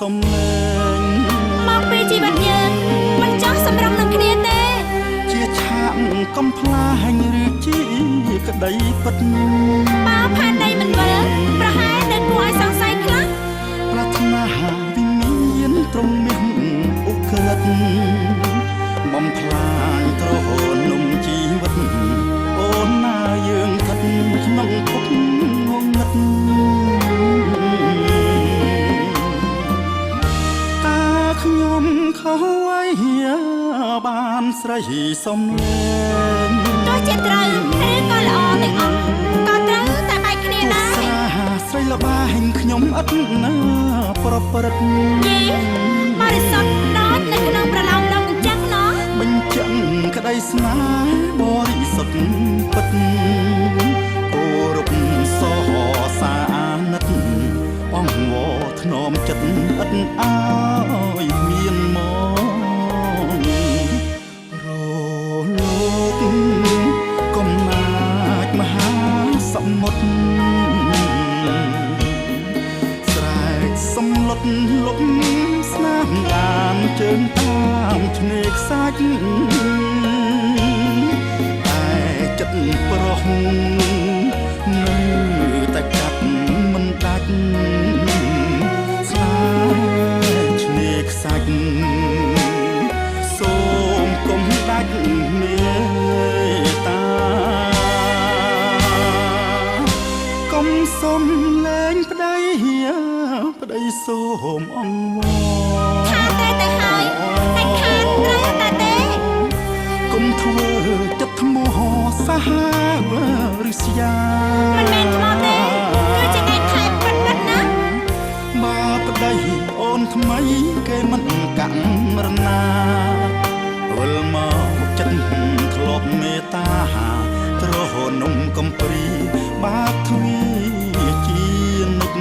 សំលេងមកពីជីវិតយើងមិនចោះសម្រងនឹងគ្នាទេជាឆាកកំផ្លាញឬជាក្តីពិតបើផែនដីមិនវិលប្រហែលនៅគួរឲ្យសង្ស័យខ្លះប្រាថ្នាវិមានត្រង់មាសឧក្រិដ្ឋបំផ្លាញត្រហូននំជីវិតអូនណាយើងស្ថិតក្នុងភពងងឹតតាខ្ញុំខុសអ្វីបានស្រីសំលេងទោះជាត្រូវឬក៏ល្អទាំងអស់ក៏ត្រូវតែបែកគ្នាដែរស្រីល្បាញខ្ញុំឥតណាប្រព្រឹត្តយីបរិសុទ្ធដូចនៅក្នុងប្រឡោមដងអញ្ចឹងណោះបញ្ជាក់ក្តីស្នេហ៍បរិសុទ្ធពិតគោរពសហសាណិតអង្វរធ្នមចិត្តឥតអើយមានមករលោកកំណាចមហាសមុទ្រស្រែកសំឡុតលុបស្នាមដានជើងតាមឆ្នេរខ្សាច់តែចិត្តប្រុសនៅតែកាត់មិនដាច់ស្នេហ៍ឆ្នេរខ្សាច់សូមកុំដាច់មេត្តាកុំសុំលែងប្តីសូមអង្វរថាតែទៅហើយតែខាតត្រូវតែទេកុំធ្វើចិត្តថ្មសាហាវឬស្យាមិនមែនថ្មទេគឺជាឯកខែពិតណាបើប្តីអូនថ្មីគេមិនកាំងរណាវិលមកចិត្តធ្លាប់មេត្តាត្រហូននំកំព្រីបាបទ្វីជានិច្ច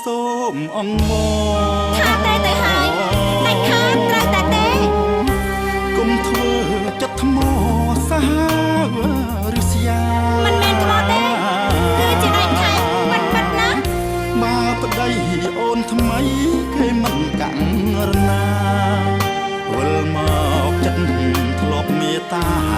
សូមអង្វរថាតែទៅហើយតែខាតត្រូវតែទេកុំធ្វើចិត្តថ្មសាហាវឬស្យាមិនមែនថ្មទេគឺជាឯកខែពិតណាបើប្តីអូនថ្មីគេមិនកាំងរណាវិលមកចិត្តធ្លាប់មេត្តា